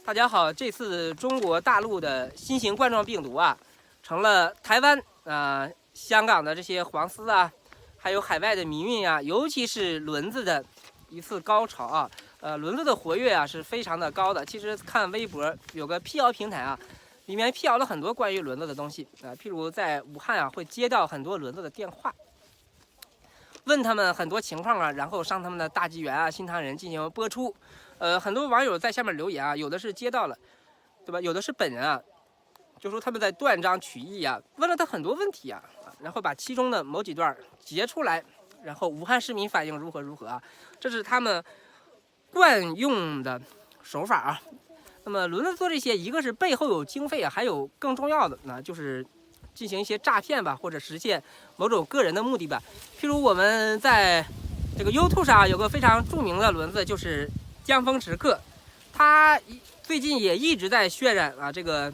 大家好，这次中国大陆的新型冠状病毒啊，成了台湾香港的这些黄丝啊，还有海外的民运啊，尤其是轮子的一次高潮啊。轮子的活跃啊是非常的高的。其实看微博有个辟谣平台啊，里面辟谣了很多关于轮子的东西啊，譬如在武汉啊会接到很多轮子的电话，问他们很多情况啊，然后上他们的大纪元啊、新唐人进行播出。很多网友在下面留言啊，有的是接到了，对吧？有的是本人啊，就说他们在断章取义啊，问了他很多问题啊，然后把其中的某几段截出来，然后武汉市民反应如何如何啊，这是他们惯用的手法啊。那么轮子做这些，一个是背后有经费啊，还有更重要的呢，就是进行一些诈骗吧，或者实现某种个人的目的吧。譬如我们在这个 YouTube 上有个非常著名的轮子，就是江峰时刻，他最近也一直在渲染啊这个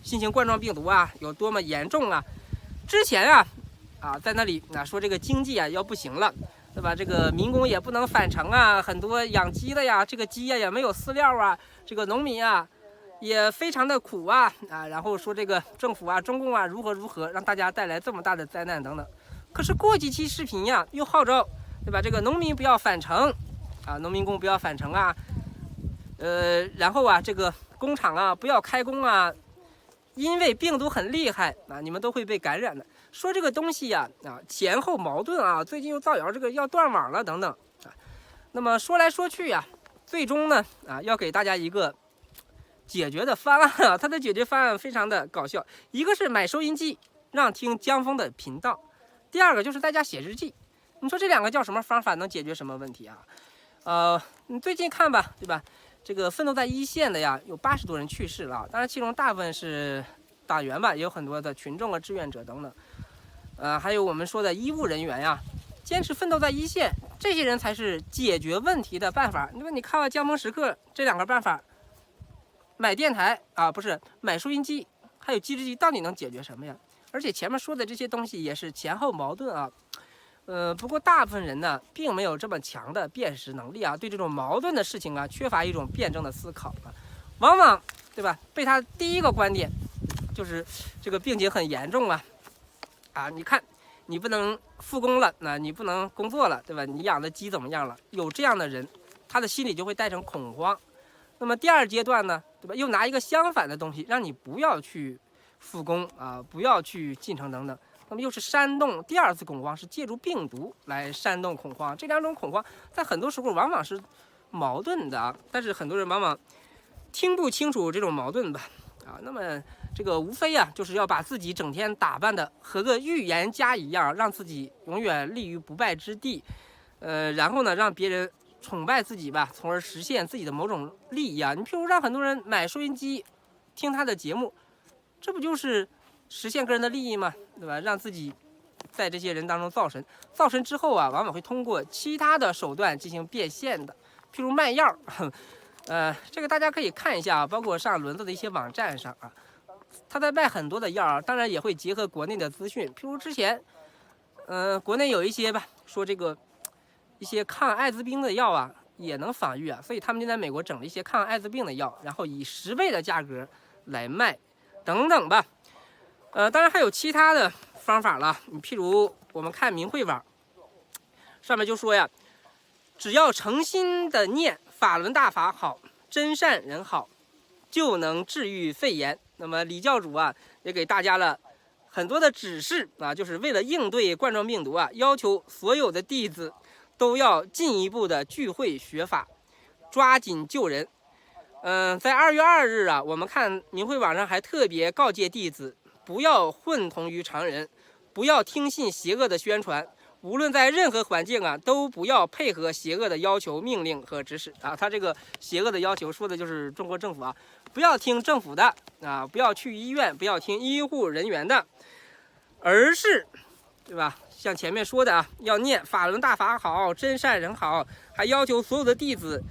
新型冠状病毒啊有多么严重啊。之前在那里说这个经济啊要不行了，对吧？这个民工也不能返程啊，很多养鸡的呀，这个鸡呀也没有饲料啊，这个农民啊也非常的苦啊，然后说这个政府啊、中共啊如何如何，让大家带来这么大的灾难等等。可是过几期视频呀，又号召，对吧？这个农民不要返程啊，农民工不要返程啊，然后这个工厂啊不要开工啊，因为病毒很厉害啊，你们都会被感染的。说这个东西呀前后矛盾啊，最近又造谣这个要断网了等等啊。那么说来说去呀，最终呢要给大家一个解决的方案啊，它的解决方案非常的搞笑。一个是买收音机，让听江峰的频道；第二个就是在家写日记。你说这两个叫什么方法能解决什么问题啊？你最近看吧，对吧？这个奋斗在一线的呀，有80多人去世了，当然其中大部分是党员吧，也有很多的群众啊、志愿者等等。还有我们说的医务人员呀，坚持奋斗在一线，这些人才是解决问题的办法。你看了江峰时刻这两个办法，买电台啊，不是买收音机，还有记日记，到底能解决什么呀？而且前面说的这些东西也是前后矛盾啊。不过大部分人呢，并没有这么强的辨识能力啊，对这种矛盾的事情啊，缺乏一种辩证的思考啊，往往对吧，被他第一个观点就是这个病情很严重啊，你看你不能复工了，那你不能工作了，对吧？你养的鸡怎么样了？有这样的人，他的心里就会带成恐慌。那么第二阶段呢，对吧？又拿一个相反的东西，让你不要去复工啊，不要去进城等等。那么又是煽动第二次恐慌，是借助病毒来煽动恐慌。这两种恐慌在很多时候往往是矛盾的啊，但是很多人往往听不清楚这种矛盾吧啊。那么这个无非就是要把自己整天打扮的和个预言家一样，让自己永远立于不败之地，然后呢让别人崇拜自己吧，从而实现自己的某种利益啊。你譬如让很多人买收音机听他的节目，这不就是实现个人的利益吗？对吧？让自己在这些人当中造神，造神之后往往会通过其他的手段进行变现的，譬如卖药。这个大家可以看一下包括上轮子的一些网站上他在卖很多的药当然也会结合国内的资讯，譬如之前，国内有一些吧，说这个一些抗艾滋病的药也能防御所以他们就在美国整了一些抗艾滋病的药，然后以10倍的价格来卖，等等吧。当然还有其他的方法了，你譬如我们看明慧网上面就说呀，只要诚心的念法轮大法好，真善人好，就能治愈肺炎。那么李教主也给大家了很多的指示就是为了应对冠状病毒要求所有的弟子都要进一步的聚会学法，抓紧救人。在2月2日我们看明慧网上还特别告诫弟子，不要混同于常人，不要听信邪恶的宣传，无论在任何环境都不要配合邪恶的要求、命令和指使他这个邪恶的要求说的就是中国政府不要听政府的不要去医院，不要听医护人员的，而是，对吧？像前面说的要念法轮大法好，真善人好，还要求所有的弟子，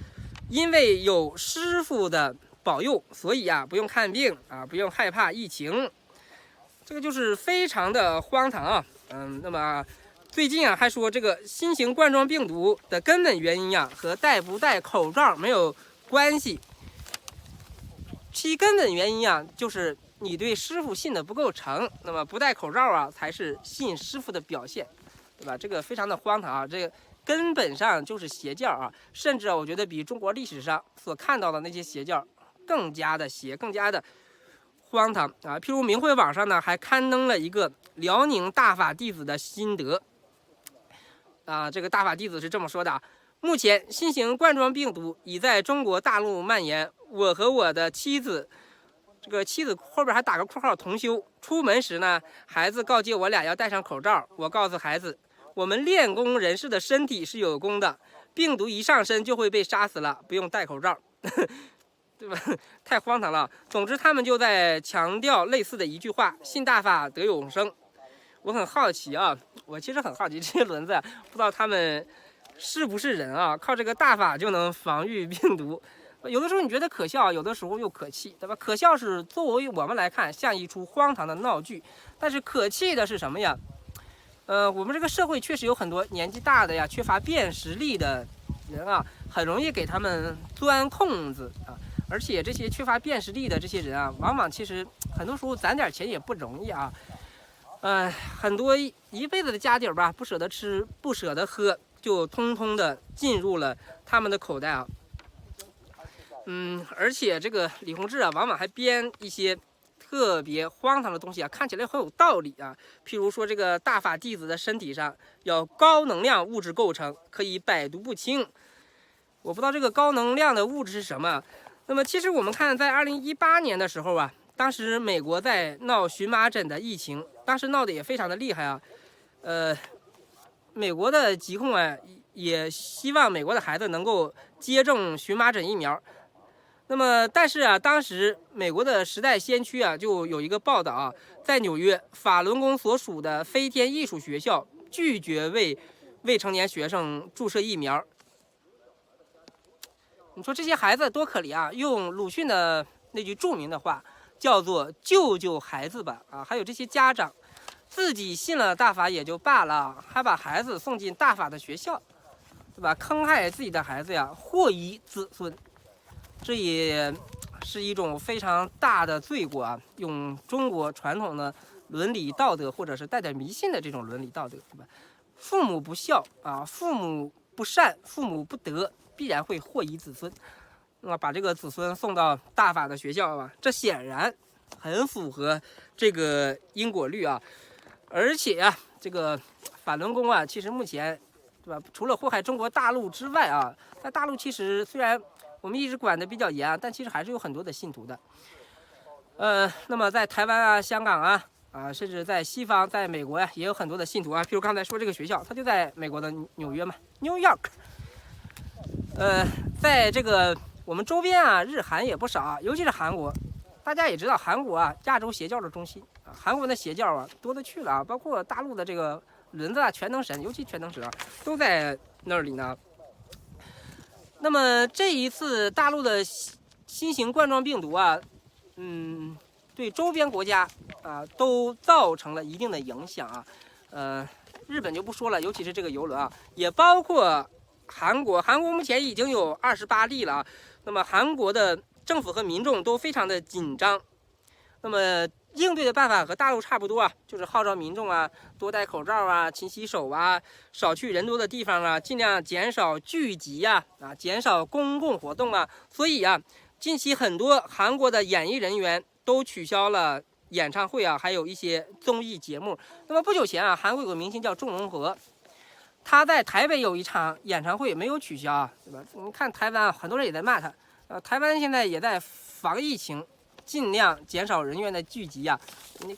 因为有师父的保佑，所以不用看病不用害怕疫情。这个就是非常的荒唐那么最近还说这个新型冠状病毒的根本原因和戴不戴口罩没有关系。其根本原因啊，就是你对师傅信的不够诚。那么不戴口罩啊，才是信师傅的表现，对吧？这个非常的荒唐啊，这个根本上就是邪教啊，甚至啊，我觉得比中国历史上所看到的那些邪教更加的邪，更加的荒唐啊。譬如明慧网上呢，还刊登了一个辽宁大法弟子的心得啊，这个大法弟子是这么说的啊。目前新型冠状病毒已在中国大陆蔓延。我和我的妻子，这个妻子后边还打个括号同修。出门时呢，孩子告诫我俩要戴上口罩。我告诉孩子，我们练功人士的身体是有功的，病毒一上身就会被杀死了，不用戴口罩，对吧？太荒唐了。总之，他们就在强调类似的一句话：信大法得永生。我很好奇啊，我其实很好奇这些轮子，不知道他们是不是人啊？靠这个大法就能防御病毒？有的时候你觉得可笑，有的时候又可气，对吧？可笑是作为我们来看像一出荒唐的闹剧，但是可气的是什么呀？我们这个社会确实有很多年纪大的呀，缺乏辨识力的人啊，很容易给他们钻空子啊。而且这些缺乏辨识力的这些人啊，往往其实很多时候攒点钱也不容易啊。很多一辈子的家底儿吧，不舍得吃，不舍得喝，就通通的进入了他们的口袋啊。而且这个李洪志啊，往往还编一些特别荒唐的东西啊，看起来很有道理啊。譬如说，这个大法弟子的身体上有高能量物质构成，可以百毒不侵。我不知道这个高能量的物质是什么。那么，其实我们看，在2018年的时候啊，当时美国在闹荨麻疹的疫情，当时闹得也非常的厉害啊。美国的疾控啊，也希望美国的孩子能够接种荨麻疹疫苗。那么，但是啊，当时美国的时代先驱啊，就有一个报道啊，在纽约法轮功所属的飞天艺术学校拒绝为未成年学生注射疫苗。你说这些孩子多可怜啊！用鲁迅的那句著名的话，叫做“救救孩子吧”啊！还有这些家长自己信了大法也就罢了，还把孩子送进大法的学校，对吧？坑害自己的孩子呀，祸遗子孙。这也是一种非常大的罪过啊！用中国传统的伦理道德，或者是带点迷信的这种伦理道德，对吧？父母不孝啊，父母不善，父母不德，必然会祸遗子孙。那么把这个子孙送到大法的学校啊，这显然很符合这个因果律啊！而且啊，这个法轮功啊，其实目前，对吧？除了祸害中国大陆之外啊，在大陆其实虽然我们一直管得比较严啊，但其实还是有很多的信徒的。那么在台湾啊、香港啊，甚至在西方，在美国呀，也有很多的信徒啊。譬如刚才说这个学校，它就在美国的纽约嘛 ，New York。在这个我们周边啊，日韩也不少啊，尤其是韩国。大家也知道，韩国啊，亚洲邪教的中心啊，韩国的邪教啊多得去了啊，包括大陆的这个轮子啊、全能神，尤其全能神啊，都在那里呢。那么这一次大陆的新型冠状病毒啊，对周边国家啊都造成了一定的影响啊。日本就不说了，尤其是这个游轮啊，也包括韩国。韩国目前已经有28例了啊。那么韩国的政府和民众都非常的紧张。那么应对的办法和大陆差不多啊，就是号召民众啊多戴口罩啊、勤洗手啊、少去人多的地方啊，尽量减少聚集啊，减少公共活动啊。所以啊，近期很多韩国的演艺人员都取消了演唱会啊，还有一些综艺节目。那么不久前啊，韩国有个明星叫仲荣和，他在台北有一场演唱会没有取消啊，对吧？你看台湾很多人也在骂他，台湾现在也在防疫情。尽量减少人员的聚集啊！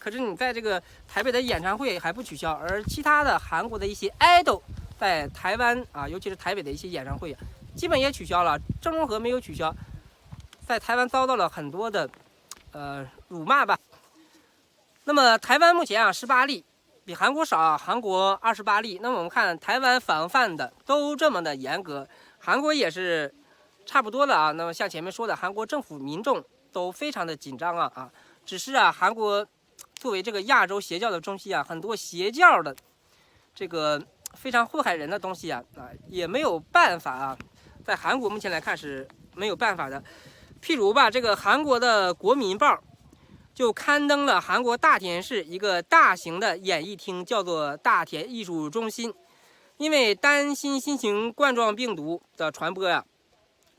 可是你在这个台北的演唱会还不取消，而其他的韩国的一些 idol 在台湾啊，尤其是台北的一些演唱会啊，基本也取消了。郑容和没有取消，在台湾遭到了很多的辱骂吧。那么台湾目前啊18例，比韩国少啊，韩国28例。那么我们看台湾防范的都这么的严格，韩国也是差不多了啊。那么像前面说的，韩国政府民众都非常的紧张啊，只是啊，韩国作为这个亚洲邪教的中心啊，很多邪教的这个非常祸害人的东西啊，也没有办法啊，在韩国目前来看是没有办法的。譬如吧，这个韩国的国民报就刊登了韩国大田市一个大型的演艺厅，叫做大田艺术中心。因为担心新型冠状病毒的传播呀，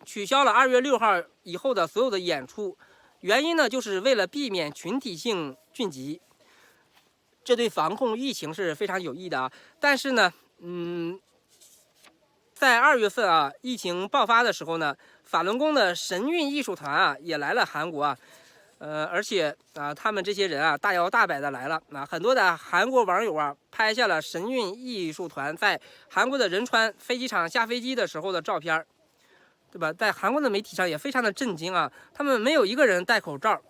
取消了2月6号以后的所有的演出。原因呢，就是为了避免群体性聚集，这对防控疫情是非常有益的啊。但是呢，在2月份啊，疫情爆发的时候呢，法轮功的神韵艺术团啊也来了韩国啊。而且啊，他们这些人啊，大摇大摆的来了啊，很多的韩国网友啊，拍下了神韵艺术团在韩国的仁川飞机场下飞机的时候的照片，对吧？在韩国的媒体上也非常的震惊啊，他们没有一个人戴口罩，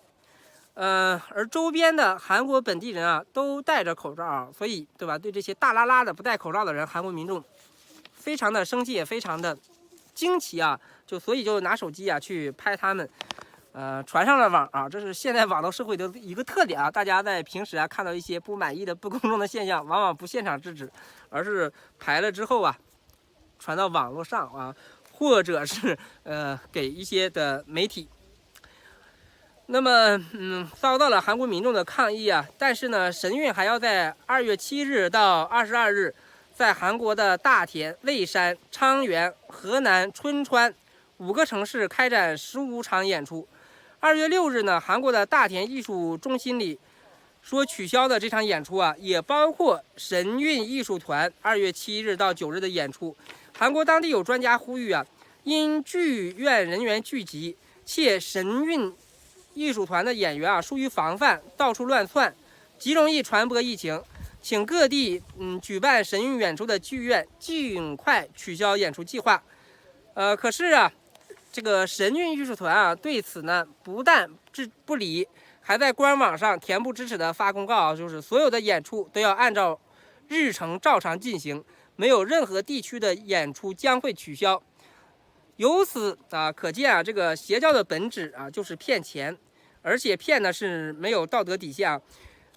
而周边的韩国本地人啊都戴着口罩啊，所以对吧？对这些大拉拉的不戴口罩的人，韩国民众非常的生气，也非常的惊奇啊，所以就拿手机啊去拍他们。传上了网啊，这是现在网络社会的一个特点啊。大家在平时啊看到一些不满意的、不公正的现象，往往不现场制止，而是拍了之后啊，传到网络上啊，或者是给一些的媒体。那么遭到了韩国民众的抗议啊。但是呢，神韵还要在2月7日到22日，在韩国的大田、蔚山、昌原、河南、春川5个城市开展15场演出。2月6日呢，韩国的大田艺术中心里说取消的这场演出啊，也包括神韵艺术团2月7日到9日的演出。韩国当地有专家呼吁啊，因剧院人员聚集，且神韵艺术团的演员啊疏于防范，到处乱窜，极容易传播疫情，请各地举办神韵演出的剧院尽快取消演出计划。可是啊，这个神韵艺术团啊，对此呢不但不理，还在官网上恬不知耻的发公告，就是所有的演出都要按照日程照常进行，没有任何地区的演出将会取消。由此啊可见啊，这个邪教的本质啊就是骗钱，而且骗的是没有道德底线啊。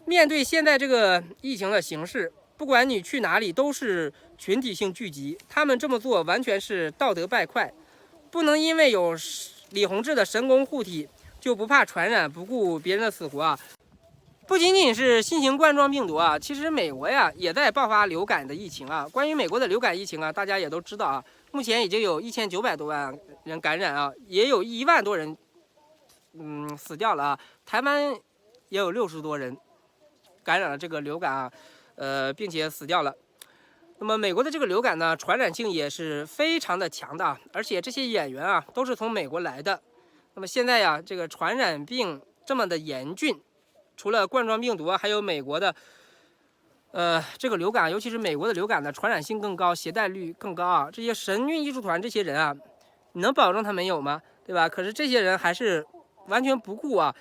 面对现在这个疫情的形势，不管你去哪里都是群体性聚集，他们这么做完全是道德败坏。不能因为有李洪志的神功护体就不怕传染，不顾别人的死活啊！不仅仅是新型冠状病毒啊，其实美国呀也在爆发流感的疫情啊。关于美国的流感疫情啊，大家也都知道啊，目前已经有1900多万人感染啊，也有1万多人死掉了啊。台湾也有60多人感染了这个流感啊，并且死掉了。那么美国的这个流感呢，传染性也是非常的强的，而且这些演员啊都是从美国来的。那么现在呀，这个传染病这么的严峻，除了冠状病毒啊，还有美国的这个流感，尤其是美国的流感的传染性更高，携带率更高啊。这些神韵艺术团这些人啊，你能保证他没有吗？对吧？可是这些人还是完全不顾啊，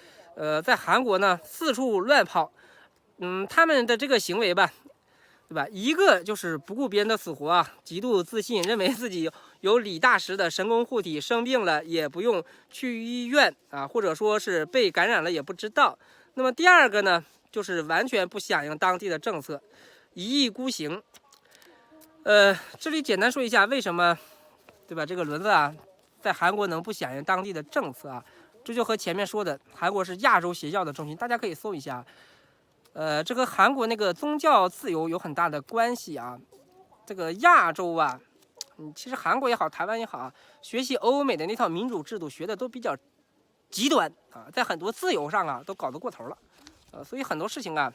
在韩国呢四处乱跑，他们的这个行为吧。对吧？一个就是不顾别人的死活啊，极度自信，认为自己有李大师的神功护体，生病了也不用去医院啊，或者说是被感染了也不知道。那么第二个呢，就是完全不响应当地的政策，一意孤行。这里简单说一下为什么，对吧？这个轮子啊，在韩国能不响应当地的政策啊？这就和前面说的，韩国是亚洲邪教的中心，大家可以搜一下。这和韩国那个宗教自由有很大的关系啊。这个亚洲啊，其实韩国也好，台湾也好啊，学习欧美的那套民主制度学的都比较极端啊，在很多自由上啊都搞得过头了，所以很多事情啊，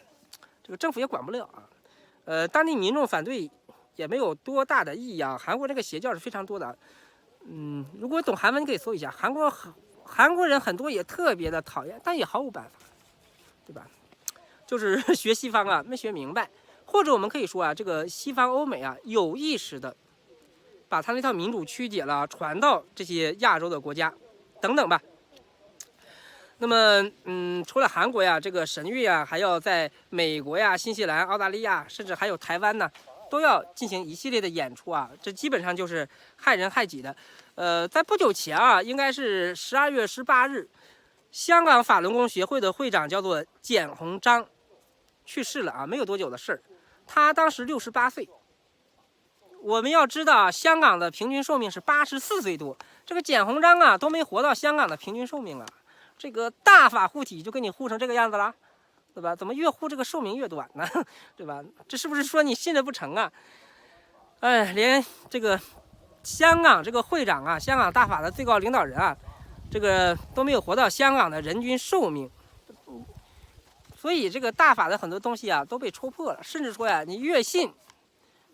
这个政府也管不了啊。当地民众反对也没有多大的意义啊。韩国这个邪教是非常多的，如果懂韩文可以搜一下，韩国人很多也特别的讨厌，但也毫无办法，对吧？就是学西方啊，没学明白，或者我们可以说啊，这个西方欧美啊，有意识的把他那套民主曲解了，传到这些亚洲的国家，等等吧。那么，除了韩国呀，这个神韵啊，还要在美国呀、新西兰、澳大利亚，甚至还有台湾呢，都要进行一系列的演出啊。这基本上就是害人害己的。在不久前啊，应该是12月18日，香港法轮功协会的会长叫做简宏章。去世了啊，没有多久的事儿。他当时68岁。我们要知道，香港的平均寿命是84岁多，这个简鸿章啊都没活到香港的平均寿命啊，这个大法护体就给你护成这个样子了，对吧？怎么越护这个寿命越短呢？对吧？这是不是说你信的不成啊？哎，连这个香港这个会长啊，香港大法的最高领导人啊，这个都没有活到香港的人均寿命。所以这个大法的很多东西啊都被戳破了，甚至说呀，你越信，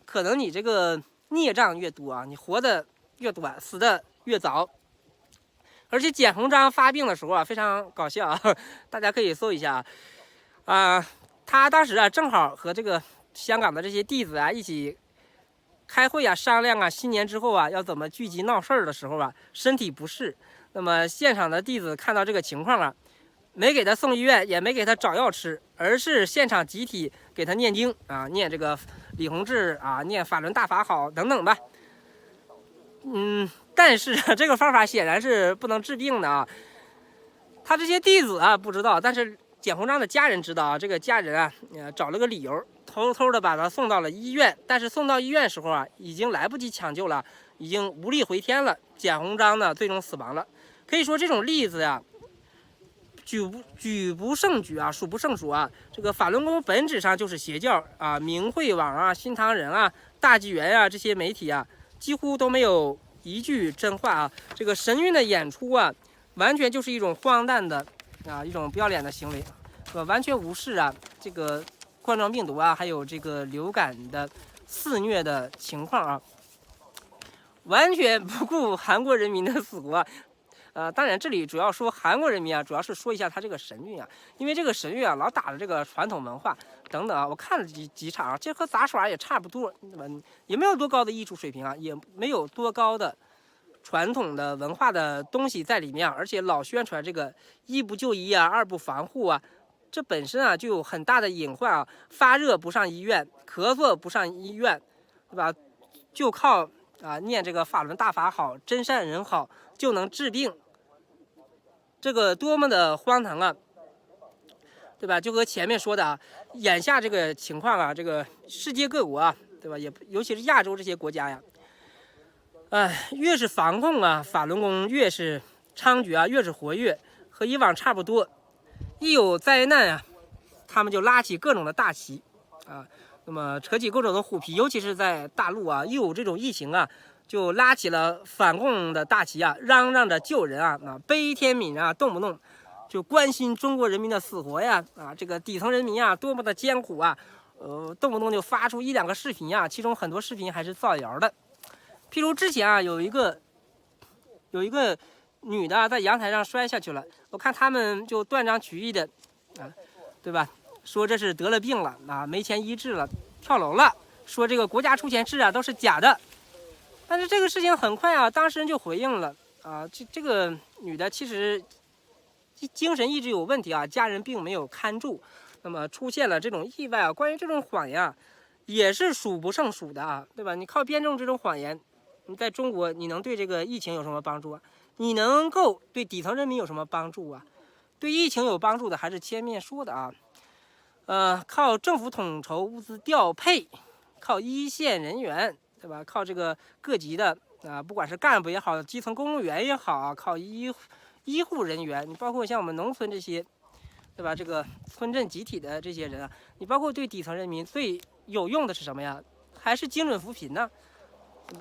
可能你这个孽障越多啊，你活得越短，死得越早。而且简鸿章发病的时候啊，非常搞笑啊，大家可以搜一下啊，他当时啊正好和这个香港的这些弟子啊一起开会啊，商量啊，新年之后啊要怎么聚集闹事儿的时候啊，身体不适。那么现场的弟子看到这个情况啊，没给他送医院，也没给他找药吃，而是现场集体给他念经啊，念这个李洪志啊，念法轮大法好等等吧。但是这个方法显然是不能治病的啊。他这些弟子啊不知道，但是简鸿章的家人知道啊。这个家人啊，找了个理由，偷偷的把他送到了医院。但是送到医院时候啊，已经来不及抢救了，已经无力回天了。简鸿章呢，最终死亡了。可以说这种例子呀，举不胜举啊，数不胜数啊。这个法轮功本质上就是邪教啊，明慧网啊、新唐人啊、大纪元啊这些媒体啊，几乎都没有一句真话啊。这个神韵的演出啊，完全就是一种荒诞的啊，一种不要脸的行为，完全无视啊这个冠状病毒啊，还有这个流感的肆虐的情况啊，完全不顾韩国人民的死活。当然这里主要说韩国人民啊，主要是说一下他这个神韵啊，因为这个神韵啊，老打着这个传统文化等等啊。我看了几场啊，这和杂耍也差不多，也没有多高的艺术水平啊，也没有多高的传统的文化的东西在里面，而且老宣传这个一不就医啊，二不防护啊，这本身啊就有很大的隐患啊。发热不上医院，咳嗽不上医院，对吧？就靠念这个法轮大法好，真善人好就能治病，这个多么的荒唐啊，对吧？就和前面说的啊，眼下这个情况啊，这个世界各国啊，对吧？也尤其是亚洲这些国家呀，越是防控啊，法轮功越是猖獗啊，越是活跃，和以往差不多。一有灾难啊，他们就拉起各种的大旗啊，那么扯起各种的虎皮，尤其是在大陆啊，一有这种疫情啊，就拉起了反共的大旗啊，嚷嚷着救人啊，悲天悯人啊，动不动就关心中国人民的死活呀，这个底层人民啊，多么的艰苦啊，动不动就发出一两个视频啊，其中很多视频还是造谣的。譬如之前啊，有一个女的在阳台上摔下去了，我看他们就断章取义的对吧？说这是得了病了啊，没钱医治了，跳楼了，说这个国家出钱治啊都是假的。但是这个事情很快啊，当事人就回应了啊，这个女的其实精神一直有问题啊，家人并没有看住，那么出现了这种意外啊。关于这种谎言啊，也是数不胜数的啊，对吧？你靠编种这种谎言，你在中国你能对这个疫情有什么帮助啊？你能够对底层人民有什么帮助啊？对疫情有帮助的还是前面说的啊，靠政府统筹物资调配，靠一线人员，对吧？靠这个各级的不管是干部也好，基层公务员也好，靠医护人员，你包括像我们农村这些，对吧？这个村镇集体的这些人啊，你包括对底层人民最有用的是什么呀？还是精准扶贫呢？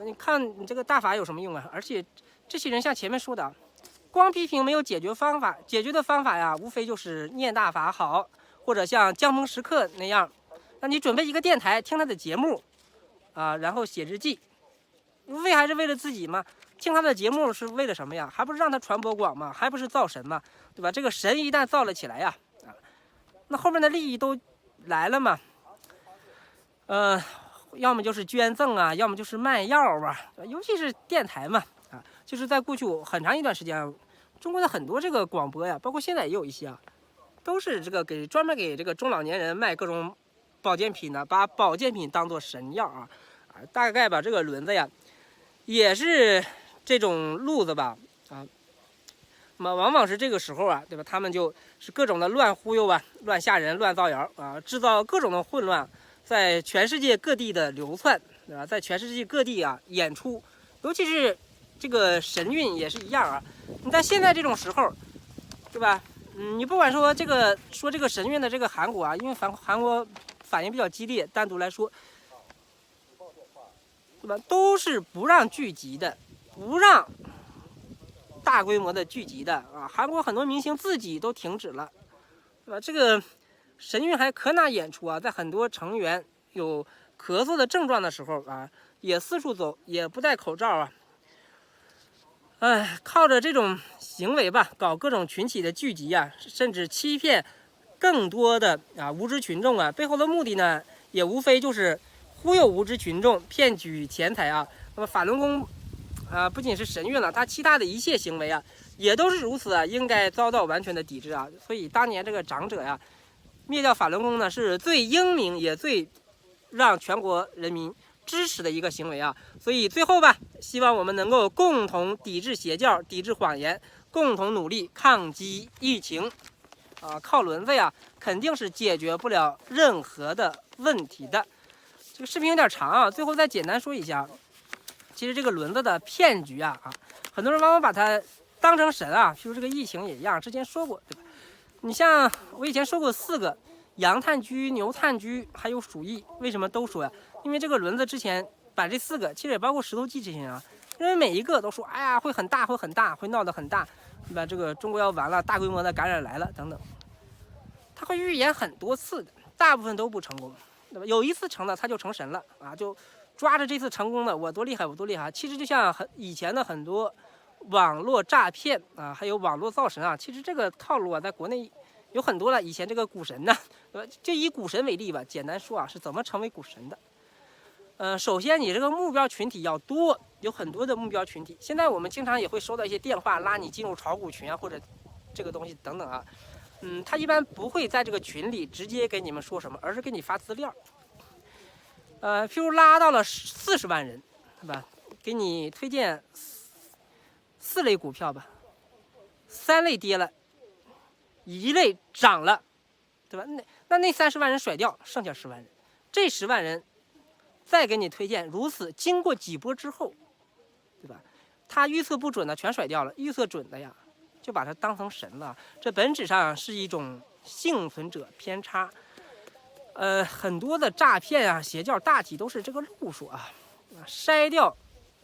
你看你这个大法有什么用啊？而且这些人像前面说的，光批评没有解决方法，解决的方法呀，无非就是念大法好，或者像江峰时刻那样，那你准备一个电台听他的节目然后写日记，无非还是为了自己嘛。听他的节目是为了什么呀？还不是让他传播广嘛，还不是造神嘛，对吧？这个神一旦造了起来呀，那后面的利益都来了嘛。要么就是捐赠啊，要么就是卖药啊，尤其是电台嘛，就是在过去很长一段时间，中国的很多这个广播呀，包括现在也有一些都是这个专门给这个中老年人卖各种保健品的，把保健品当做神药大概吧，这个轮子呀，也是这种路子吧，那么往往是这个时候对吧？他们就是各种的乱忽悠乱吓人、乱造谣制造各种的混乱，在全世界各地的流窜，对吧？在全世界各地演出，尤其是这个神韵也是一样啊。你在现在这种时候，对吧？你不管说这个神韵的这个韩国啊，因为韩国反应比较激烈，单独来说，对吧？都是不让聚集的，不让大规模的聚集的啊。韩国很多明星自己都停止了，对吧？这个神韵还可哪演出啊？在很多成员有咳嗽的症状的时候啊，也四处走，也不戴口罩啊。靠着这种行为吧，搞各种群体的聚集啊，甚至欺骗更多的无知群众啊，背后的目的呢，也无非就是忽悠无知群众，骗取钱财啊。那么法轮功不仅是神韵了，它其他的一切行为啊，也都是如此啊，应该遭到完全的抵制啊。所以当年这个长者呀，灭掉法轮功呢，是最英明也最让全国人民支持的一个行为啊。所以最后吧，希望我们能够共同抵制邪教，抵制谎言，共同努力抗击疫情靠轮子呀，肯定是解决不了任何的问题的。这个视频有点长啊，最后再简单说一下，其实这个轮子的骗局很多人往往把它当成神啊，譬如这个疫情也一样，之前说过，对吧？你像我以前说过4个羊炭疽、牛炭疽，还有鼠疫，为什么都说呀？因为这个轮子之前把这4个，其实也包括石头记这些啊，因为每一个都说，哎呀，会很大，会很大，会闹得很大，对吧？这个中国要完了，大规模的感染来了等等，他会预言很多次的，大部分都不成功，对吧？有一次成了，他就成神了啊，就抓着这次成功的，我多厉害，我多厉害。其实就像以前的很多网络诈骗啊，还有网络造神啊，其实这个套路啊，在国内有很多了。以前这个股神呢，就以股神为例吧，简单说啊，是怎么成为股神的？首先你这个目标群体要多，有很多的目标群体。现在我们经常也会收到一些电话，拉你进入炒股群啊，或者这个东西等等啊。他一般不会在这个群里直接给你们说什么，而是给你发资料。譬如拉到了40万人，对吧？给你推荐4类股票吧，3类跌了，1类涨了，对吧？那30万人甩掉，剩下10万人，这10万人再给你推荐，如此经过几波之后，对吧？他预测不准的全甩掉了，预测准的呀，就把它当成神了。这本质上是一种幸存者偏差。很多的诈骗啊、邪教大体都是这个路数啊，筛掉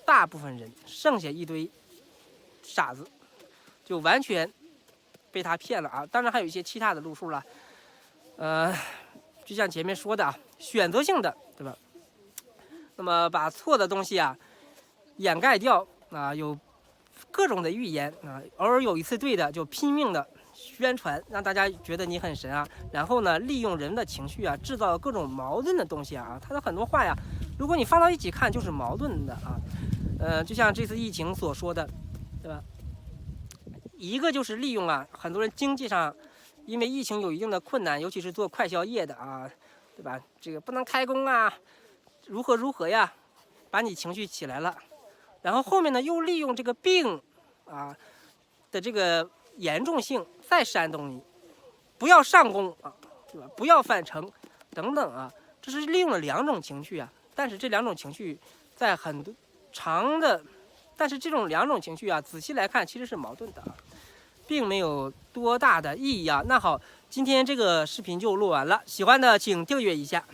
大部分人，剩下一堆傻子，就完全被他骗了啊。当然还有一些其他的路数了，就像前面说的啊，选择性的，对吧？那么把错的东西啊掩盖掉啊，有各种的预言啊，偶尔有一次对的就拼命的宣传，让大家觉得你很神啊，然后呢，利用人的情绪啊，制造各种矛盾的东西啊，他的很多话呀，如果你放到一起看，就是矛盾的啊。就像这次疫情所说的，对吧？一个就是利用很多人经济上因为疫情有一定的困难，尤其是做快消业的啊，对吧？这个不能开工啊，如何呀，把你情绪起来了，然后后面呢又利用这个病的这个严重性再煽动你，不要上工啊，对吧？不要返程等等啊，这是利用了2种情绪啊。但是这2种情绪在很多但是这种2种情绪啊，仔细来看其实是矛盾的并没有多大的意义啊。那好，今天这个视频就录完了，喜欢的请订阅一下。